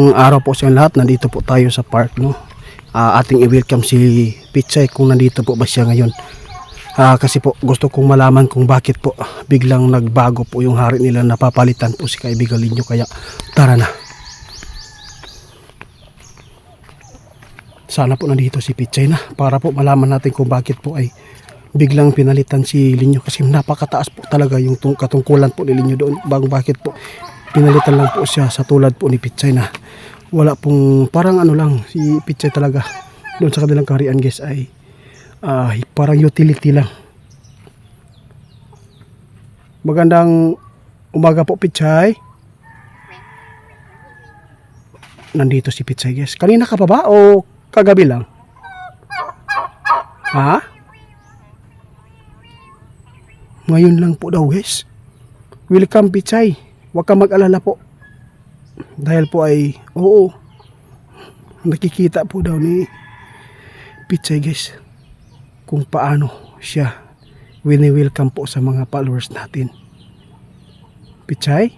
Ang araw po sa lahat, nandito po tayo sa park, no. Ating i-welcome si Pichay kung nandito po ba siya ngayon. Kasi po gusto kong malaman kung bakit po biglang nagbago po yung hari nila, napapalitan po si kaibigan Linyo. Kaya tara na. Sana po nandito si Pichay na para po malaman natin kung bakit po ay biglang pinalitan si Linyo. Kasi napakataas po talaga yung katungkulan po ni Linyo doon. Bakit po pinalitan lang po siya sa tulad po ni Pichay na wala pong parang ano lang si Pichay talaga doon sa kanilang kaharian, guys, ay parang utility lang. Magandang umaga po, Pichay. Nandito si Pichay, guys. Kanina ka pa ba o kagabi lang? Ha? Ngayon lang po daw, guys. Welcome, Pichay. Huwag kang mag-alala po. Dahil po ay, oo, nakikita po daw ni Pichay, guys, kung paano siya wini-welcome po sa mga followers natin. Pichay,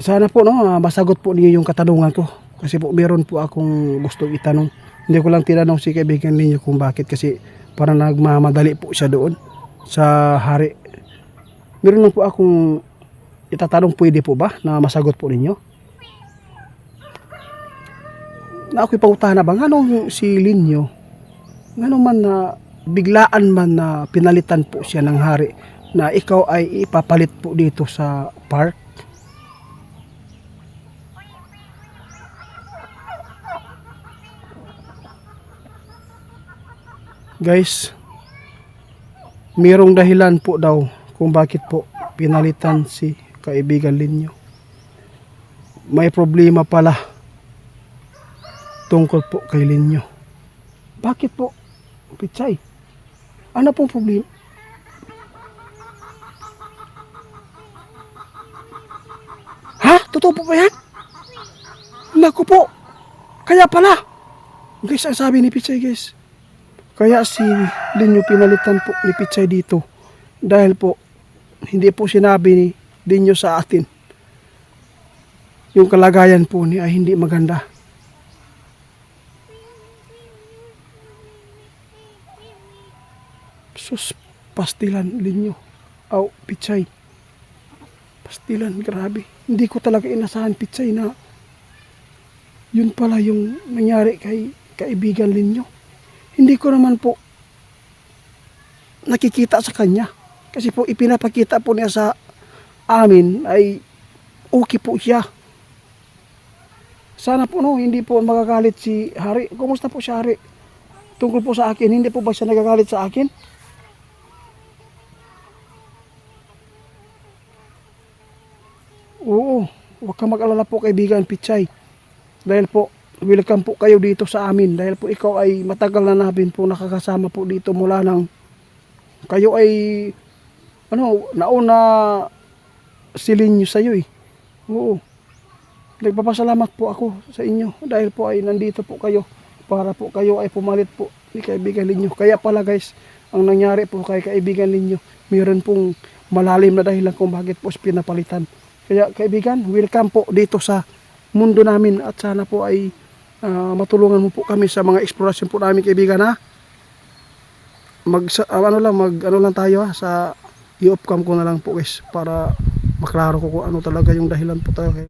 sana po masagot po niyo yung katanungan ko. Kasi po meron po akong gusto itanong. Hindi ko lang tinanong si kaibigan ninyo kung bakit. Kasi parang nagmamadali po siya doon sa hari. Meron lang po akong itatanong, pwede po ba na masagot po ninyo? Na ako'y pautahan na ba nganong si Linyo, nganong man na biglaan man na pinalitan po siya ng hari na ikaw ay ipapalit po dito sa park? Guys, mayroong dahilan po daw kung bakit po pinalitan si kaibigan Linyo. May problema pala tungkol po kay Linyo. Bakit po, Pichay? Ano pong problema? Ha? Totoo po ba yan? Naku po, kaya pala. Guys, ang sabi ni Pichay, guys, kaya si Linyo pinalitan po ni Pichay dito dahil po hindi po sinabi ni Linyo sa atin yung kalagayan po niya ay hindi maganda. Sus, pastilan Linyo. Aw, Pichay, pastilan, grabe. Hindi ko talaga inasahan, Pichay, na yun pala yung nangyari kay kaibigan Linyo. Hindi ko naman po nakikita sa kanya. Kasi po ipinapakita po niya sa amin ay okay po siya. Sana po hindi po magagalit si hari. Kumusta po si hari? Tungkol po sa akin, hindi po ba siya nagagalit sa akin? Oo, huwag kang mag-alala po, kaibigan Pichay. Dahil po, welcome po kayo dito sa amin. Dahil po ikaw ay matagal na namin po nakakasama po dito mula nang kayo ay nauna silin nyo sa'yo eh. Oo. Nagpapasalamat po ako sa inyo dahil po ay nandito po kayo para po kayo ay pumalit po ni kaibigan Linyo. Kaya pala, guys, ang nangyari po kay kaibigan Linyo, mayroon pong malalim na dahilan kung bakit po pinapalitan. Kaya kaibigan, welcome po dito sa mundo namin at sana po ay matulungan mo po kami sa mga eksplorasyon po namin, kaibigan, ha. Mag tayo, ha, sa i-off cam ko na lang po, guys, para maklaro ko kung ano talaga yung dahilan po tayo.